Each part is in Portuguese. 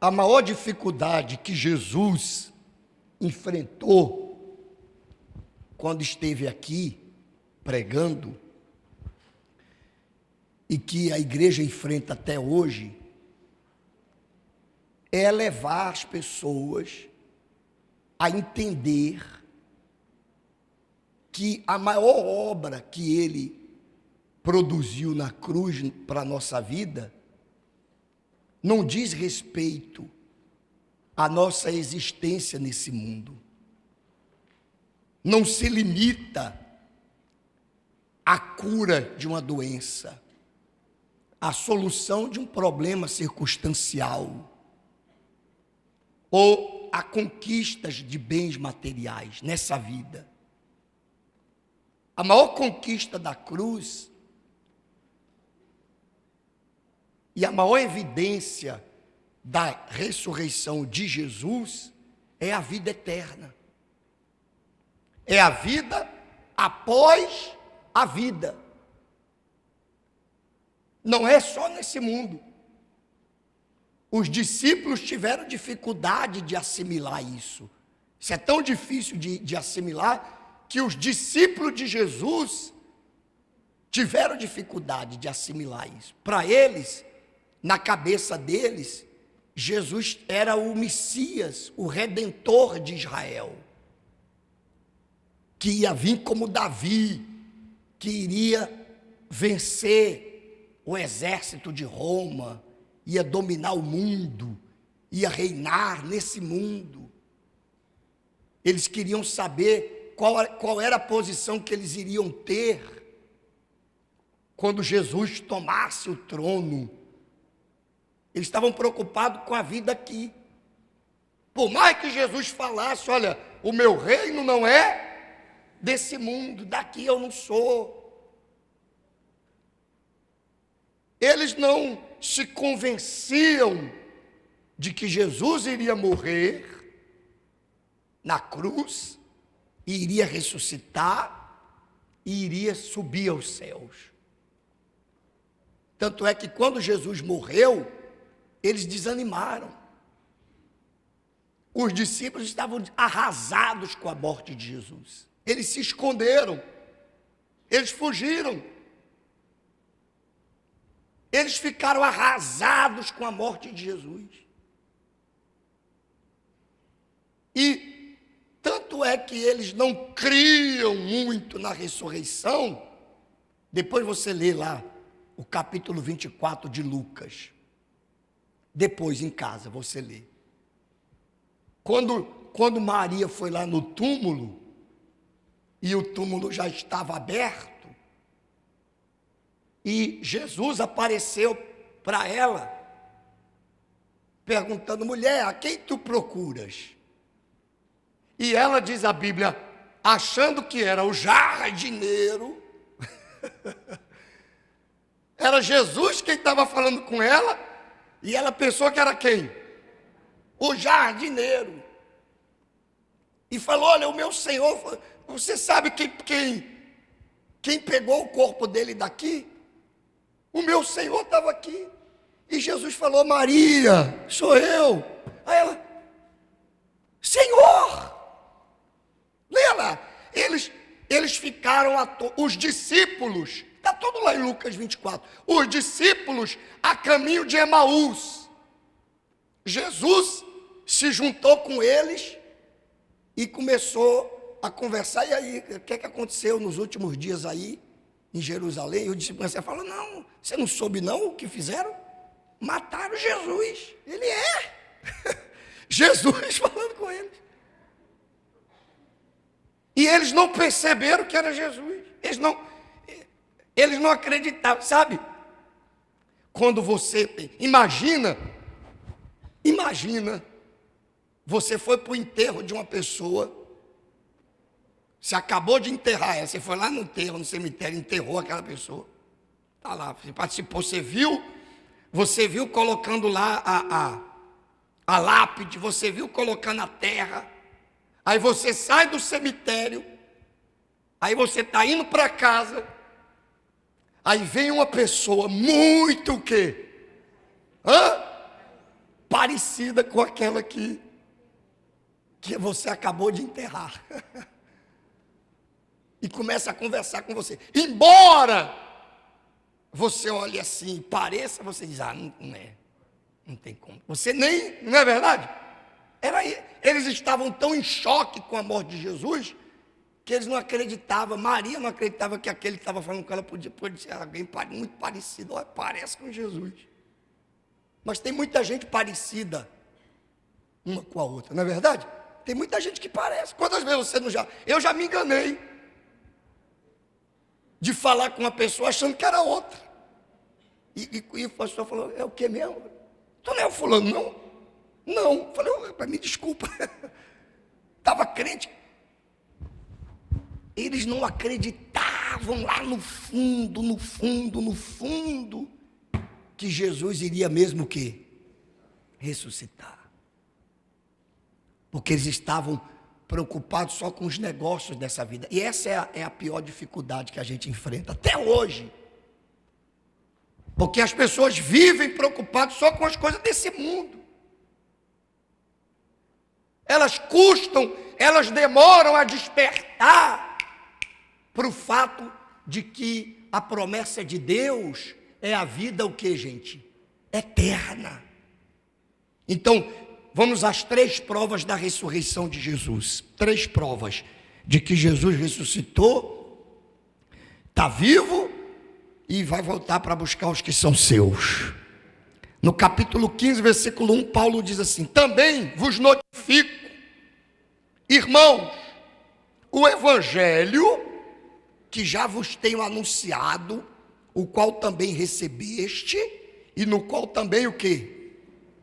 a maior dificuldade que Jesus enfrentou quando esteve aqui pregando, e que a igreja enfrenta até hoje, é levar as pessoas a entender que a maior obra que ele produziu na cruz para a nossa vida não diz respeito à nossa existência nesse mundo. Não se limita à cura de uma doença, à solução de um problema circunstancial, ou a conquistas de bens materiais nessa vida. A maior conquista da cruz e a maior evidência da ressurreição de Jesus é a vida eterna. É a vida após a vida. Não é só nesse mundo. Os discípulos tiveram dificuldade de assimilar isso. Isso é tão difícil de assimilar que os discípulos de Jesus tiveram dificuldade de assimilar isso. Para eles, na cabeça deles, Jesus era o Messias, o Redentor de Israel, que ia vir como Davi, que iria vencer o exército de Roma, ia dominar o mundo, ia reinar nesse mundo. Eles queriam saber qual era a posição que eles iriam ter quando Jesus tomasse o trono. Eles estavam preocupados com a vida aqui. Por mais que Jesus falasse, olha, o meu reino não é desse mundo, daqui eu não sou. Eles não se convenciam de que Jesus iria morrer na cruz, e iria ressuscitar, e iria subir aos céus. Tanto é que quando Jesus morreu, eles desanimaram. Os discípulos estavam arrasados com a morte de Jesus. Eles se esconderam, eles fugiram. Eles ficaram arrasados com a morte de Jesus. E tanto é que eles não criam muito na ressurreição. Depois você lê lá o capítulo 24 de Lucas. Depois em casa você lê. Quando Maria foi lá no túmulo, e o túmulo já estava aberto, e Jesus apareceu para ela, perguntando: mulher, a quem tu procuras? E ela, diz a Bíblia, achando que era o jardineiro, era Jesus quem estava falando com ela, e ela pensou que era quem? O jardineiro. E falou: olha, o meu Senhor, você sabe quem pegou o corpo dele daqui? O meu Senhor estava aqui. E Jesus falou: Maria, sou eu. Aí ela: Senhor! Leia lá. Eles ficaram, os discípulos, está tudo lá em Lucas 24, os discípulos a caminho de Emaús. Jesus se juntou com eles e começou a conversar. E aí, o que aconteceu nos últimos dias aí em Jerusalém? E o discípulo falou: não, você não soube não o que fizeram? Mataram Jesus. Ele é Jesus falando com eles. E eles não perceberam que era Jesus. Eles não acreditavam, sabe? Quando você imagina, você foi para o enterro de uma pessoa, você acabou de enterrar ela, você foi lá no enterro, no cemitério, enterrou aquela pessoa. Está lá, você participou, você viu colocando lá a lápide, você viu colocando a terra. Aí você sai do cemitério, aí você está indo para casa, aí vem uma pessoa muito o quê? parecida com aquela que você acabou de enterrar. E começa a conversar com você. Embora você olhe assim, pareça, você diz, não é, não tem como. Você nem, não é verdade? Eles estavam tão em choque com a morte de Jesus, que eles não acreditavam, Maria não acreditava que aquele que estava falando com ela podia ser alguém muito parecido. Olha, parece com Jesus. Mas tem muita gente parecida uma com a outra, não é verdade? Tem muita gente que parece. Quantas vezes você não já... Eu já me enganei de falar com uma pessoa achando que era outra. E o pastor falou, é o que mesmo? Tu não é o fulano, não? Não. Falei, me desculpa. Estava crente. Eles não acreditavam lá no fundo, que Jesus iria mesmo o quê? Ressuscitar. Porque eles estavam preocupados só com os negócios dessa vida. E essa é a pior dificuldade que a gente enfrenta até hoje. Porque as pessoas vivem preocupadas só com as coisas desse mundo. Elas elas demoram a despertar para o fato de que a promessa de Deus é a vida, o que, gente? Eterna. Então, vamos às 3 provas da ressurreição de Jesus. 3 provas de que Jesus ressuscitou, está vivo e vai voltar para buscar os que são seus. No capítulo 15, versículo 1, Paulo diz assim: também vos notifico, irmãos, o evangelho que já vos tenho anunciado, o qual também recebeste, e no qual também o quê?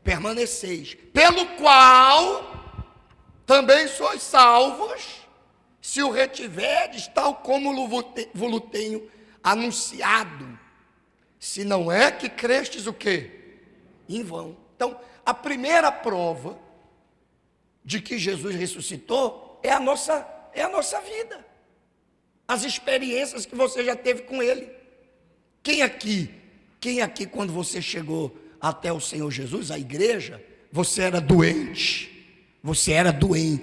Permaneceis. Pelo qual também sois salvos, se o retiverdes, tal como vos tenho anunciado. Se não é que crestes o quê? Em vão. Então, a primeira prova de que Jesus ressuscitou é a nossa vida. As experiências que você já teve com Ele. Quem aqui, quando você chegou até o Senhor Jesus, a igreja, você era doente,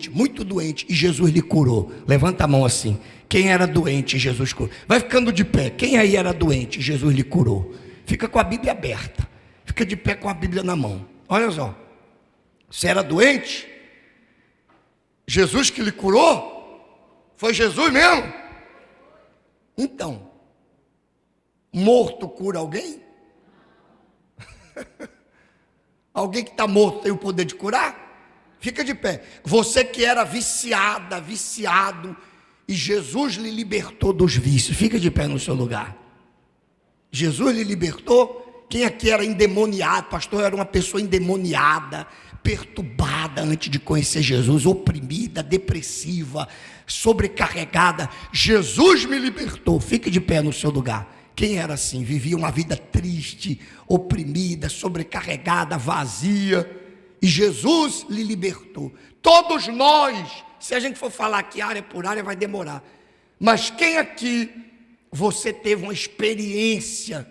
muito doente, e Jesus lhe curou? Levanta a mão assim. Quem era doente, Jesus curou? Vai ficando de pé. Quem aí era doente, Jesus lhe curou? Fica com a Bíblia aberta, fica de pé com a Bíblia na mão. Olha só, você era doente, Jesus que lhe curou? Foi Jesus mesmo? Então, morto cura alguém? Alguém que está morto tem o poder de curar? Fica de pé. Você que era viciado, e Jesus lhe libertou dos vícios. Fica de pé no seu lugar. Jesus lhe libertou. Quem aqui era endemoniado? Pastor, era uma pessoa endemoniada, perturbada antes de conhecer Jesus, oprimida, depressiva, sobrecarregada. Jesus me libertou. Fique de pé no seu lugar. Quem era assim? Vivia uma vida triste, oprimida, sobrecarregada, vazia, e Jesus lhe libertou. Todos nós, se a gente for falar aqui área por área, vai demorar. Mas quem aqui você teve uma experiência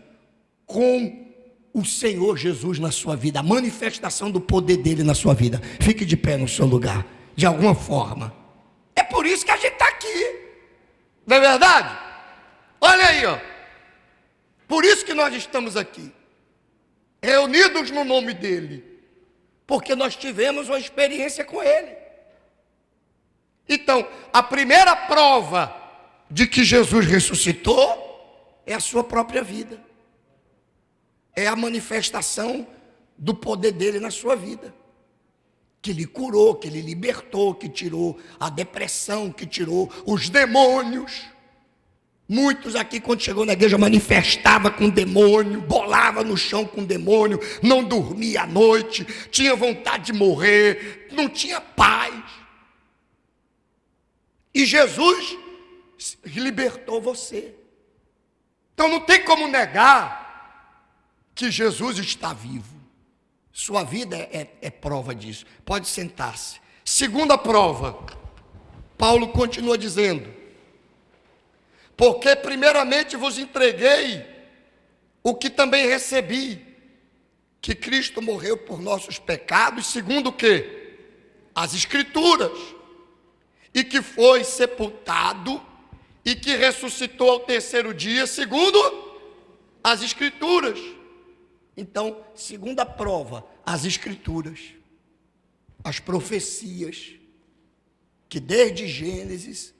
com o Senhor Jesus na sua vida, a manifestação do poder dele na sua vida? Fique de pé no seu lugar, de alguma forma. É por isso que a gente está aqui, não é verdade? Olha aí, ó. Por isso que nós estamos aqui, reunidos no nome dele, porque nós tivemos uma experiência com ele. Então, a primeira prova de que Jesus ressuscitou é a sua própria vida. É a manifestação do poder dele na sua vida. Que lhe curou, que lhe libertou, que tirou a depressão, que tirou os demônios. Muitos aqui, quando chegou na igreja, manifestava com demônio, bolava no chão com demônio, não dormia à noite, tinha vontade de morrer, não tinha paz. E Jesus libertou você. Então não tem como negar que Jesus está vivo. Sua vida é prova disso. Pode sentar-se. Segunda prova, Paulo continua dizendo: porque primeiramente vos entreguei o que também recebi, que Cristo morreu por nossos pecados, segundo o quê? As Escrituras. E que foi sepultado e que ressuscitou ao terceiro dia, segundo as Escrituras. Então, segunda prova, as Escrituras, as profecias, que desde Gênesis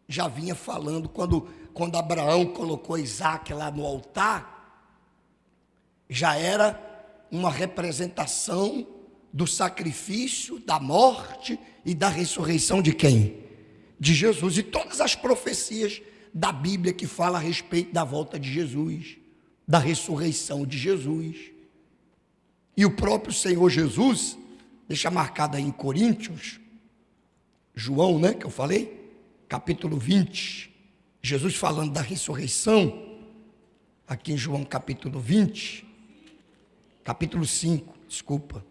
já vinha falando, quando Abraão colocou Isaac lá no altar, já era uma representação do sacrifício, da morte e da ressurreição de quem? De Jesus. E todas as profecias da Bíblia que falam a respeito da volta de Jesus, da ressurreição de Jesus. E o próprio Senhor Jesus, deixa marcado aí em Coríntios, João, né, que eu falei, capítulo 20, Jesus falando da ressurreição, aqui em João capítulo 20, capítulo 5, desculpa,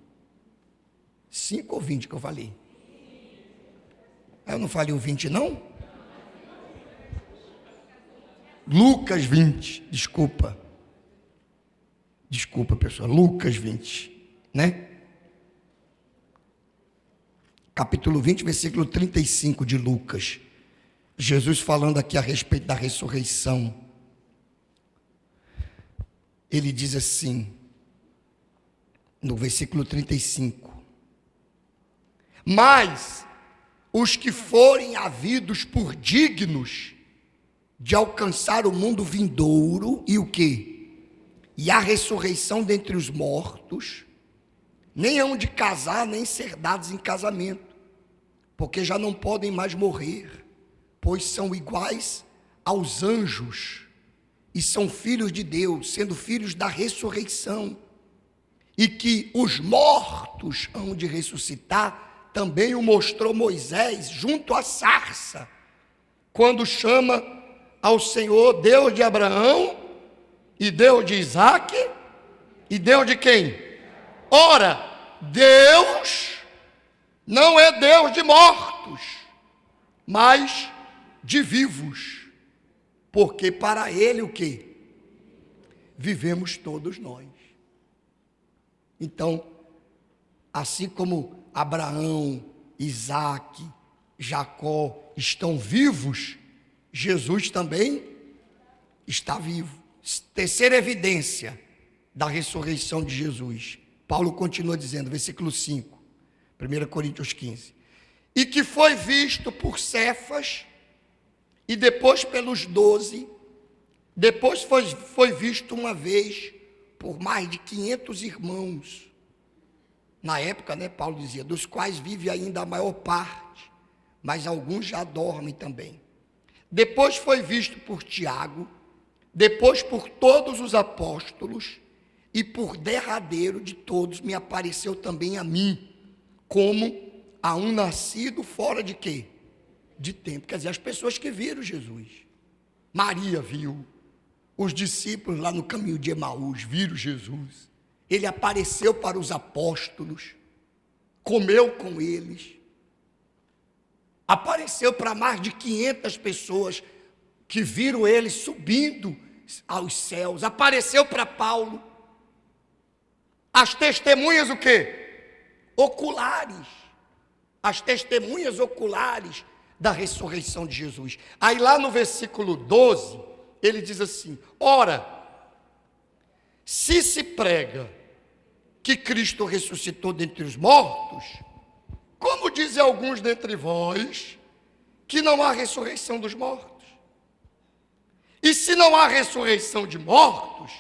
5 ou 20 que eu falei? Eu não falei o 20 não? Lucas 20, desculpa pessoal, Lucas 20, né? Capítulo 20, versículo 35 de Lucas, Jesus falando aqui a respeito da ressurreição, ele diz assim, no versículo 35, mas os que forem havidos por dignos de alcançar o mundo vindouro, e o quê? E a ressurreição dentre os mortos, nem hão de casar, nem ser dados em casamento, porque já não podem mais morrer, pois são iguais aos anjos, e são filhos de Deus, sendo filhos da ressurreição, e que os mortos hão de ressuscitar, também o mostrou Moisés junto à sarça, quando chama ao Senhor Deus de Abraão, e Deus de Isaac, e Deus de quem? Ora, Deus não é Deus de mortos, mas de vivos, porque para Ele o quê? Vivemos todos nós. Então, assim como Abraão, Isaac, Jacó estão vivos, Jesus também está vivo. Terceira evidência da ressurreição de Jesus. Paulo continua dizendo, versículo 5, 1 Coríntios 15. E que foi visto por Cefas, e depois pelos 12, depois foi visto uma vez por mais de 500 irmãos. Na época, né, Paulo dizia, dos quais vive ainda a maior parte, mas alguns já dormem também. Depois foi visto por Tiago, depois por todos os apóstolos, e por derradeiro de todos me apareceu também a mim, como a um nascido fora de quê? De tempo. Quer dizer, as pessoas que viram Jesus. Maria viu, os discípulos lá no caminho de Emaús viram Jesus. Ele apareceu para os apóstolos, comeu com eles, apareceu para mais de 500 pessoas que viram ele subindo aos céus, apareceu para Paulo. As testemunhas o quê? Oculares. As testemunhas oculares da ressurreição de Jesus. Aí lá no versículo 12, ele diz assim, ora, se prega que Cristo ressuscitou dentre os mortos, como dizem alguns dentre vós, que não há ressurreição dos mortos? E se não há ressurreição de mortos,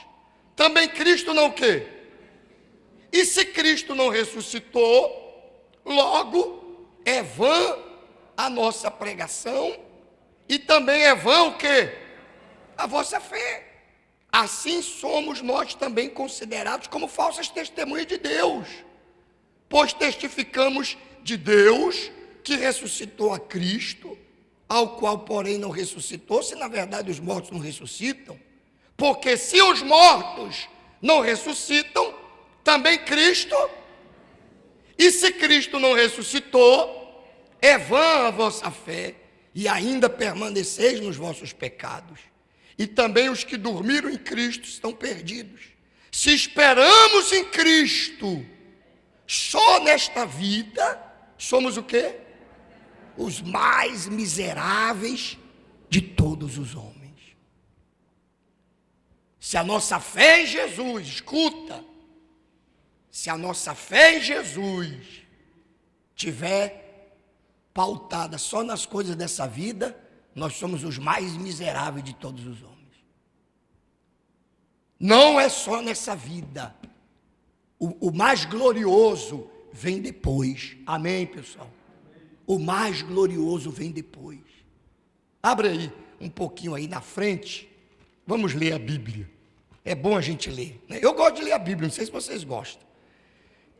também Cristo não o quê? E se Cristo não ressuscitou, logo é vã a nossa pregação, e também é vã o quê? A vossa fé. Assim somos nós também considerados como falsas testemunhas de Deus, pois testificamos de Deus que ressuscitou a Cristo, ao qual porém não ressuscitou, se na verdade os mortos não ressuscitam, porque se os mortos não ressuscitam, também Cristo, e se Cristo não ressuscitou, é vã a vossa fé, e ainda permaneceis nos vossos pecados. E também os que dormiram em Cristo estão perdidos. Se esperamos em Cristo só nesta vida, somos o quê? Os mais miseráveis de todos os homens. Se a nossa fé em Jesus, escuta, se a nossa fé em Jesus tiver pautada só nas coisas dessa vida, nós somos os mais miseráveis de todos os homens. Não é só nessa vida. O mais glorioso vem depois. Amém, pessoal? O mais glorioso vem depois. Abre aí um pouquinho aí na frente. Vamos ler a Bíblia. É bom a gente ler, né? Eu gosto de ler a Bíblia, não sei se vocês gostam.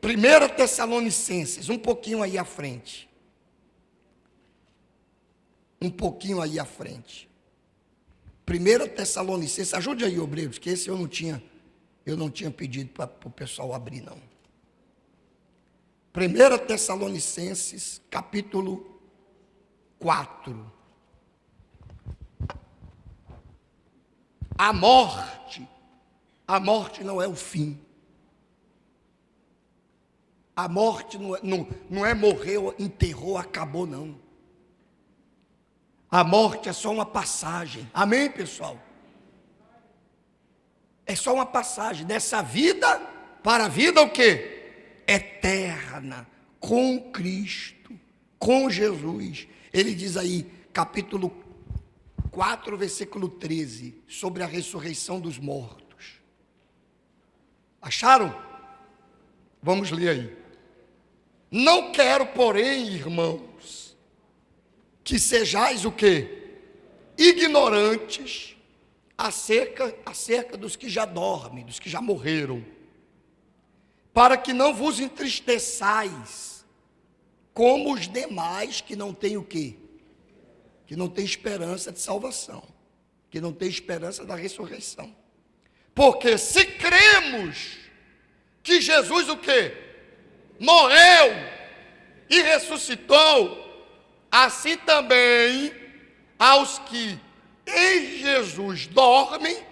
1 Tessalonicenses, um pouquinho aí à frente. Um pouquinho aí à frente. 1 Tessalonicenses, ajude aí, obreiros, que esse eu não tinha pedido para o pessoal abrir, não. 1 Tessalonicenses, capítulo 4. A morte não é o fim. A morte não é morreu, enterrou, acabou, não. A morte é só uma passagem. Amém, pessoal? É só uma passagem dessa vida para a vida o quê? Eterna, com Cristo, com Jesus. Ele diz aí, capítulo 4, versículo 13, sobre a ressurreição dos mortos. Acharam? Vamos ler aí. Não quero, porém, irmãos, que sejais o quê? Ignorantes acerca dos que já dormem, dos que já morreram, para que não vos entristeçais, como os demais que não têm o quê? Que não têm esperança de salvação, que não têm esperança da ressurreição. Porque se cremos que Jesus o quê? Morreu e ressuscitou, assim também aos que em Jesus dormem,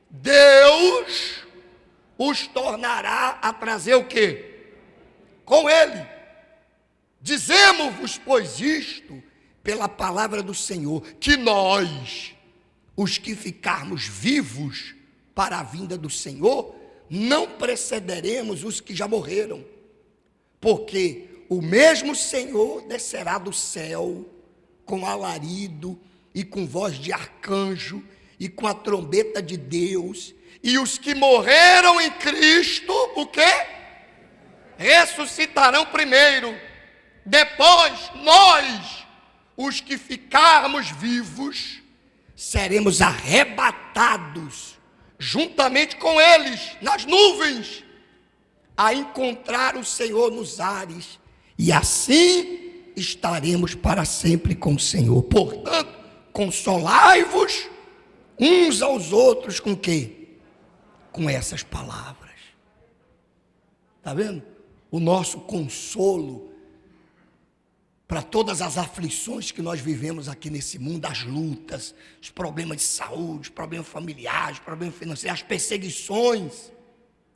Deus os tornará a trazer o quê? Com Ele. Dizemos-vos, pois, isto, pela palavra do Senhor, que nós, os que ficarmos vivos para a vinda do Senhor, não precederemos os que já morreram, porque o mesmo Senhor descerá do céu com alarido e com voz de arcanjo e com a trombeta de Deus, e os que morreram em Cristo, o quê? Ressuscitarão primeiro. Depois, nós, os que ficarmos vivos, seremos arrebatados juntamente com eles nas nuvens, a encontrar o Senhor nos ares, e assim estaremos para sempre com o Senhor. Portanto, consolai-vos uns aos outros com quê? Com essas palavras. Está vendo? O nosso consolo para todas as aflições que nós vivemos aqui nesse mundo, as lutas, os problemas de saúde, os problemas familiares, os problemas financeiros, as perseguições,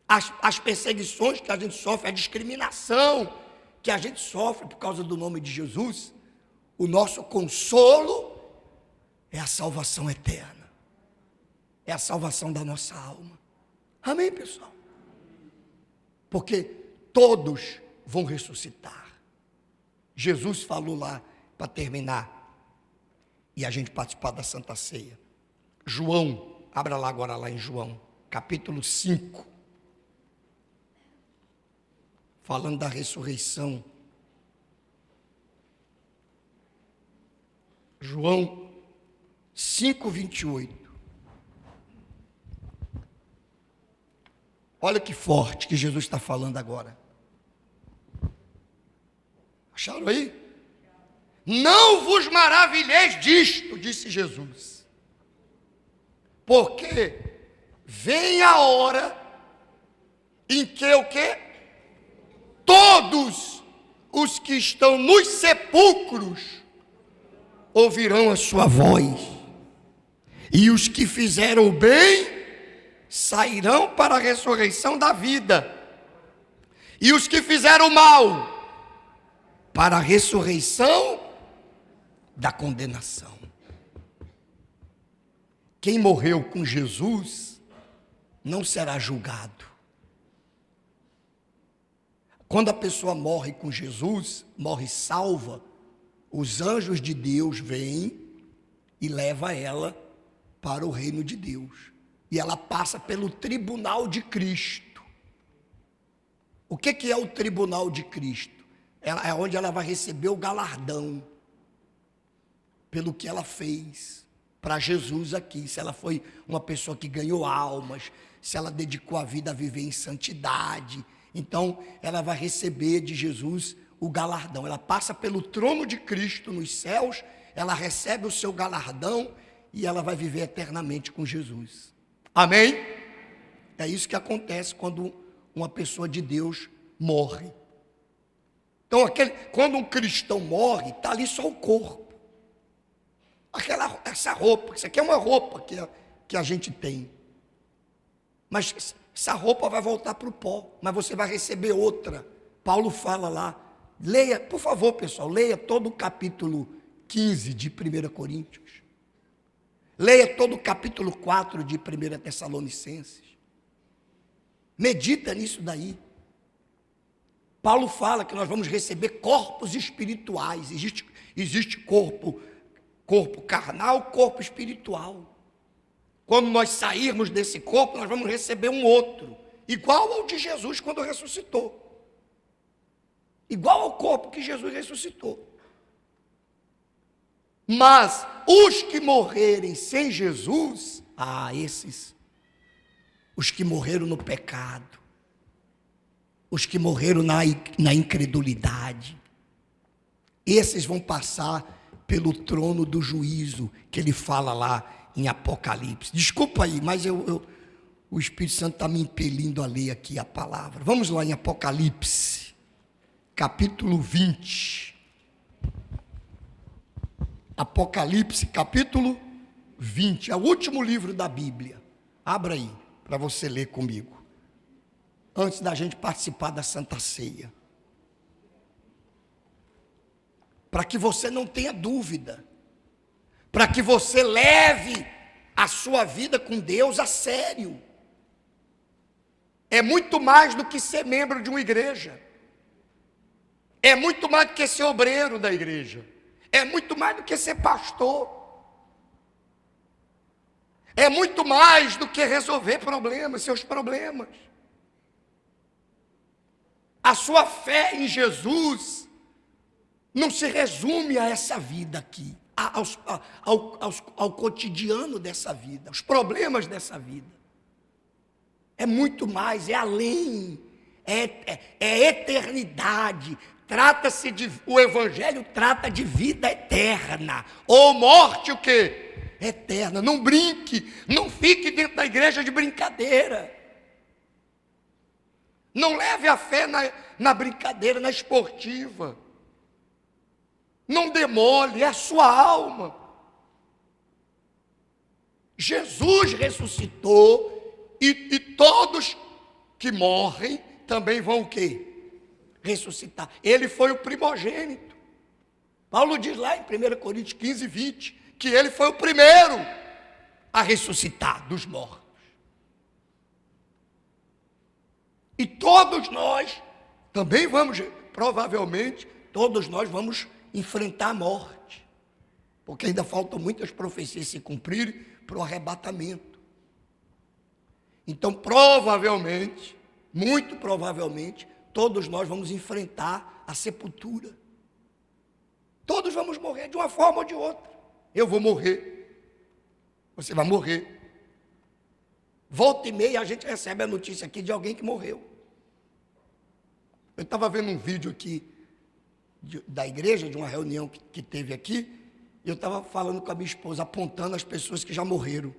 as perseguições que a gente sofre, a discriminação que a gente sofre por causa do nome de Jesus. O nosso consolo é a salvação eterna, é a salvação da nossa alma. Amém, pessoal? Porque todos vão ressuscitar. Jesus falou lá, para terminar, e a gente participar da Santa Ceia. João, abra lá agora lá em João, capítulo 5. Falando da ressurreição. João 5, 28. Olha que forte que Jesus está falando agora. Acharam aí? Não vos maravilheis disto, disse Jesus, porque vem a hora em que o quê? Todos os que estão nos sepulcros ouvirão a sua voz, e os que fizeram o bem sairão para a ressurreição da vida, e os que fizeram mal para a ressurreição da condenação. Quem morreu com Jesus não será julgado. Quando a pessoa morre com Jesus, morre salva, os anjos de Deus vêm e levam ela para o reino de Deus. E ela passa pelo tribunal de Cristo. O que é o tribunal de Cristo? É onde ela vai receber o galardão pelo que ela fez para Jesus aqui. Se ela foi uma pessoa que ganhou almas, se ela dedicou a vida a viver em santidade, então ela vai receber de Jesus o galardão. Ela passa pelo trono de Cristo nos céus, ela recebe o seu galardão e ela vai viver eternamente com Jesus. Amém? É isso que acontece quando uma pessoa de Deus morre. Então, quando um cristão morre, está ali só o corpo. Essa roupa, isso aqui é uma roupa que a gente tem. Mas essa roupa vai voltar para o pó, mas você vai receber outra. Paulo fala lá, leia, por favor, pessoal, leia todo o capítulo 15 de 1 Coríntios. Leia todo o capítulo 4 de 1 Tessalonicenses. Medita nisso daí. Paulo fala que nós vamos receber corpos espirituais. Existe corpo carnal, corpo espiritual. Quando nós sairmos desse corpo, nós vamos receber um outro, igual ao de Jesus quando ressuscitou. Igual ao corpo que Jesus ressuscitou. Mas os que morrerem sem Jesus, os que morreram no pecado, os que morreram na incredulidade, esses vão passar pelo trono do juízo, que ele fala lá em Apocalipse. Desculpa aí, mas o Espírito Santo está me impelindo a ler aqui a palavra. Vamos lá em Apocalipse, capítulo 20. Apocalipse, capítulo 20, é o último livro da Bíblia. Abra aí, para você ler comigo, antes da gente participar da Santa Ceia. Para que você não tenha dúvida, para que você leve a sua vida com Deus a sério. É muito mais do que ser membro de uma igreja, é muito mais do que ser obreiro da igreja, é muito mais do que ser pastor, é muito mais do que resolver problemas, seus problemas. A sua fé em Jesus não se resume a essa vida aqui, ao cotidiano dessa vida, aos problemas dessa vida. É muito mais, é além, é eternidade. O Evangelho trata de vida eterna, ou morte o quê? Eterna. Não brinque, não fique dentro da igreja de brincadeira. Não leve a fé na brincadeira, na esportiva. Não demole, é a sua alma. Jesus ressuscitou e todos que morrem também vão o quê? Ressuscitar. Ele foi o primogênito. Paulo diz lá em 1 Coríntios 15, 20, que ele foi o primeiro a ressuscitar dos mortos. E todos nós também vamos, provavelmente, todos nós vamos enfrentar a morte, porque ainda faltam muitas profecias se cumprirem para o arrebatamento. Então, provavelmente, muito provavelmente, todos nós vamos enfrentar a sepultura. Todos vamos morrer de uma forma ou de outra. Eu vou morrer, você vai morrer. Volta e meia a gente recebe a notícia aqui de alguém que morreu. Eu estava vendo um vídeo aqui da igreja, de uma reunião que teve aqui, e eu estava falando com a minha esposa, apontando as pessoas que já morreram.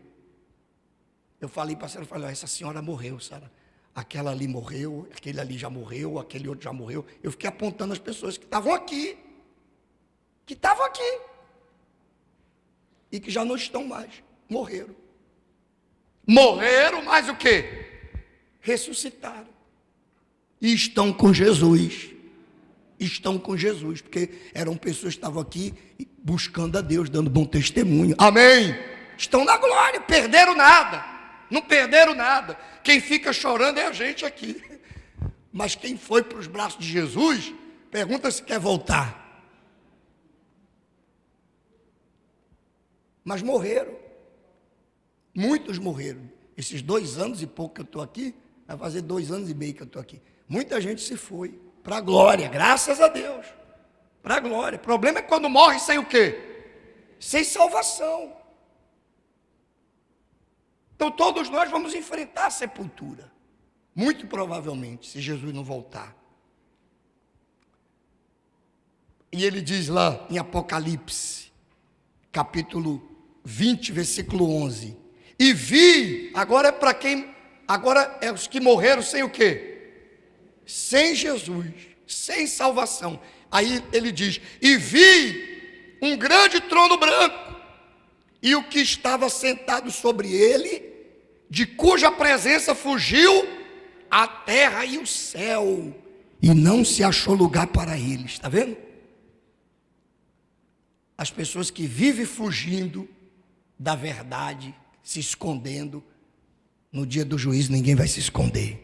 Eu falei para a senhora, falei, essa senhora morreu, Sara. Aquela ali morreu, aquele ali já morreu, aquele outro já morreu. Eu fiquei apontando as pessoas que estavam aqui, e que já não estão mais, morreram. Morreram, mas o quê? Ressuscitaram. E estão com Jesus. Estão com Jesus, porque eram pessoas que estavam aqui buscando a Deus, dando bom testemunho. Amém? Estão na glória, perderam nada. Não perderam nada. Quem fica chorando é a gente aqui. Mas quem foi para os braços de Jesus, pergunta se quer voltar. Mas morreram. Muitos morreram. Esses 2 anos e pouco que eu estou aqui, vai fazer 2 anos e meio que eu estou aqui. Muita gente se foi para a glória, graças a Deus. Para a glória. O problema é quando morre sem o quê? Sem salvação. Então todos nós vamos enfrentar a sepultura. Muito provavelmente, se Jesus não voltar. E ele diz lá em Apocalipse, capítulo 20, versículo 11. E vi, agora é para quem, agora é os que morreram sem o quê? Sem Jesus, sem salvação. Aí ele diz, e vi um grande trono branco, e o que estava sentado sobre ele, de cuja presença fugiu a terra e o céu, e não se achou lugar para eles. Está vendo? As pessoas que vivem fugindo da verdade, se escondendo, no dia do juízo ninguém vai se esconder.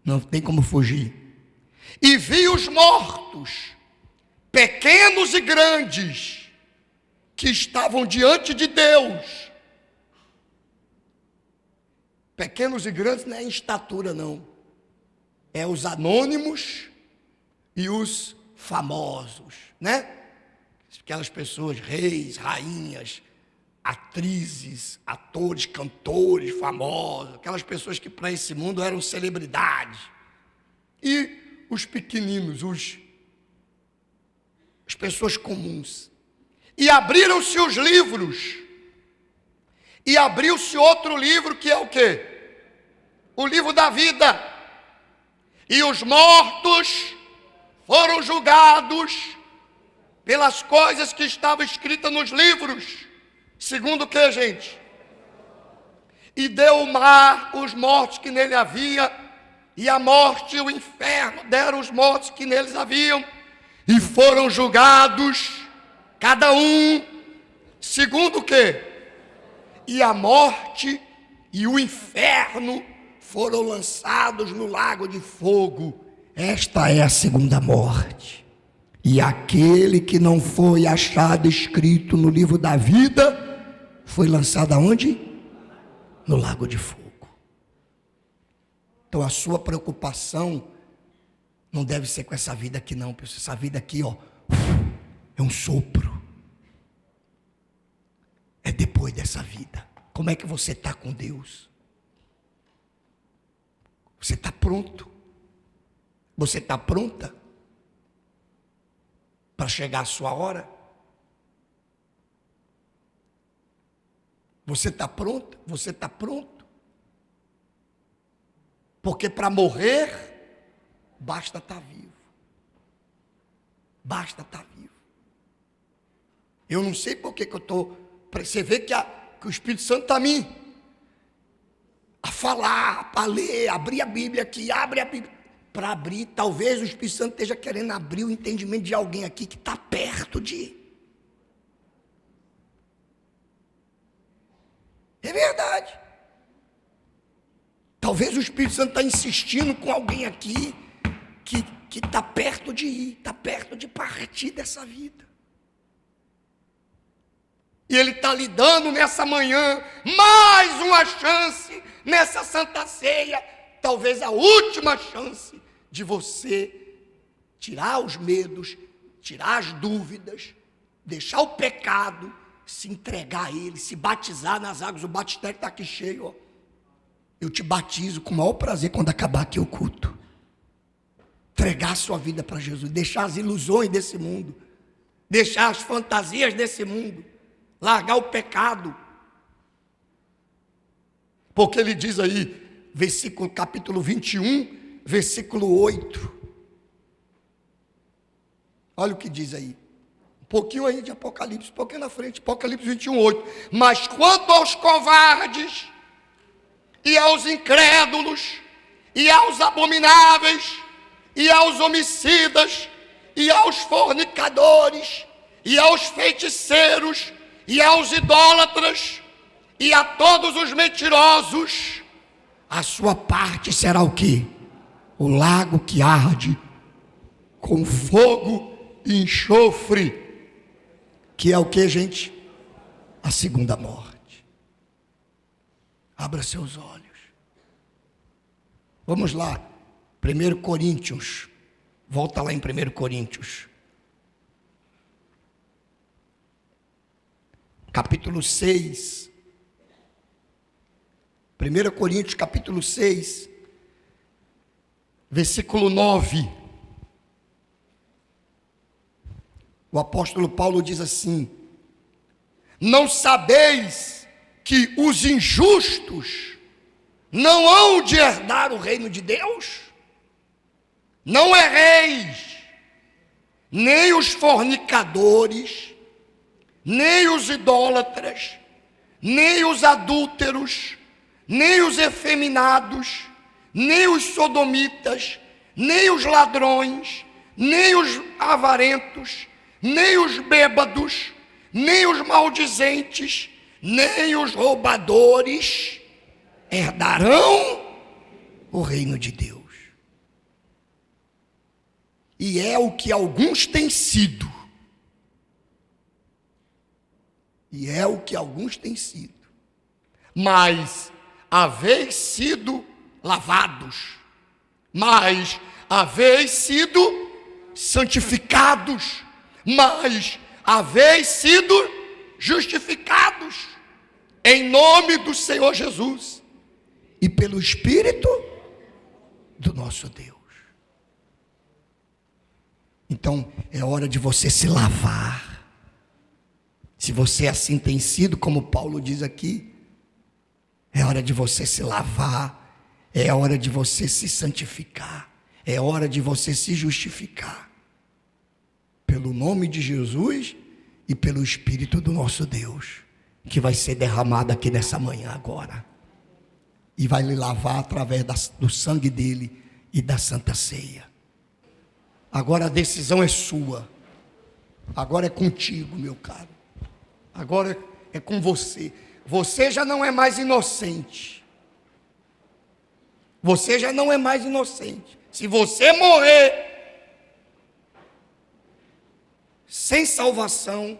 Não tem como fugir. E vi os mortos, pequenos e grandes, que estavam diante de Deus. Pequenos e grandes não é em estatura, não. É os anônimos e os famosos, né? Aquelas pessoas, reis, rainhas, atrizes, atores, cantores famosos, aquelas pessoas que para esse mundo eram celebridades. E os pequeninos, as pessoas comuns. E abriram-se os livros. E abriu-se outro livro que é o quê? O livro da vida. E os mortos foram julgados pelas coisas que estavam escritas nos livros. Segundo o que, gente? E deu o mar os mortos que nele havia, e a morte e o inferno deram os mortos que neles haviam, e foram julgados, cada um, segundo o que? E a morte e o inferno foram lançados no lago de fogo. Esta é a segunda morte. E aquele que não foi achado escrito no livro da vida, foi lançado aonde? No lago de fogo. Então a sua preocupação não deve ser com essa vida aqui não, pessoal. Essa vida aqui, ó, é um sopro. É depois dessa vida. Como é que você está com Deus? Você está pronto? Você está pronta para chegar a sua hora? Você está pronta? Você está pronto? Porque para morrer, basta estar vivo. Basta estar vivo. Eu não sei por que eu estou... Você vê que o Espírito Santo está a mim. A falar, para ler, abrir a Bíblia aqui, abre a Bíblia. Para abrir, talvez o Espírito Santo esteja querendo abrir o entendimento de alguém aqui que está perto de... É verdade. Talvez o Espírito Santo está insistindo com alguém aqui que está perto de ir, está perto de partir dessa vida. E Ele está lhe dando nessa manhã mais uma chance nessa Santa Ceia, talvez a última chance de você tirar os medos, tirar as dúvidas, deixar o pecado, se entregar a Ele, se batizar nas águas. O batistério está aqui cheio, ó. Eu te batizo com o maior prazer quando acabar aqui o culto. Entregar a sua vida para Jesus, deixar as ilusões desse mundo, deixar as fantasias desse mundo, largar o pecado. Porque ele diz aí, capítulo 21, versículo 8. Olha o que diz aí. Um pouquinho aí de Apocalipse, um pouquinho na frente, Apocalipse 21, 8. Mas quanto aos covardes, e aos incrédulos, e aos abomináveis, e aos homicidas, e aos fornicadores, e aos feiticeiros, e aos idólatras, e a todos os mentirosos, a sua parte será o quê? O lago que arde com fogo e enxofre, que é o que, gente? A segunda morte. Abra seus olhos. Vamos lá, 1 Coríntios, volta lá em 1 Coríntios, capítulo 6, 1 Coríntios capítulo 6, versículo 9, o apóstolo Paulo diz assim: não sabeis que os injustos não hão de herdar o reino de Deus? Não erreis, nem os fornicadores, nem os idólatras, nem os adúlteros, nem os efeminados, nem os sodomitas, nem os ladrões, nem os avarentos, nem os bêbados, nem os maldizentes, nem os roubadores herdarão o reino de Deus. E é o que alguns têm sido. E é o que alguns têm sido. Mas haveis sido lavados, mas haveis sido santificados, mas haveis sido justificados em nome do Senhor Jesus e pelo Espírito do nosso Deus. Então é hora de você se lavar. Se você assim tem sido, como Paulo diz aqui, é hora de você se lavar, é hora de você se santificar, é hora de você se justificar, pelo nome de Jesus e pelo Espírito do nosso Deus, que vai ser derramado aqui nessa manhã agora, e vai lhe lavar através do sangue dele e da Santa Ceia. Agora a decisão é sua, agora é contigo, meu caro, agora é com você. Você já não é mais inocente. Você já não é mais inocente. Se você morrer sem salvação,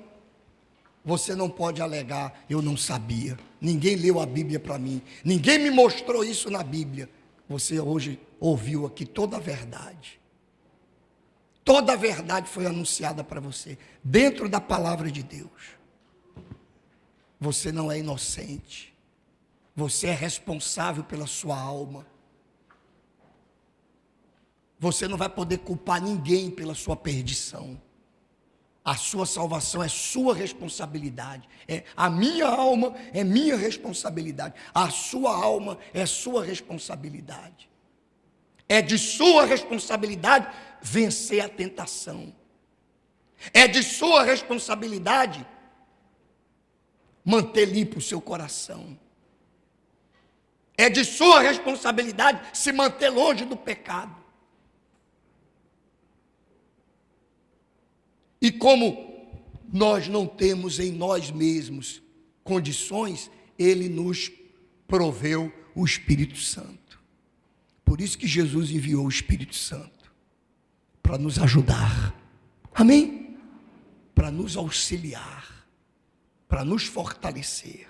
você não pode alegar: eu não sabia, ninguém leu a Bíblia para mim, ninguém me mostrou isso na Bíblia. Você hoje ouviu aqui toda a verdade. Toda a verdade foi anunciada para você, dentro da palavra de Deus. Você não é inocente. Você é responsável pela sua alma. Você não vai poder culpar ninguém pela sua perdição. A sua salvação é sua responsabilidade. A minha alma é minha responsabilidade. A sua alma é sua responsabilidade. É de sua responsabilidade vencer a tentação. É de sua responsabilidade manter limpo o seu coração. É de sua responsabilidade se manter longe do pecado. E como nós não temos em nós mesmos condições, Ele nos proveu o Espírito Santo. Por isso que Jesus enviou o Espírito Santo, para nos ajudar, amém? Para nos auxiliar, para nos fortalecer.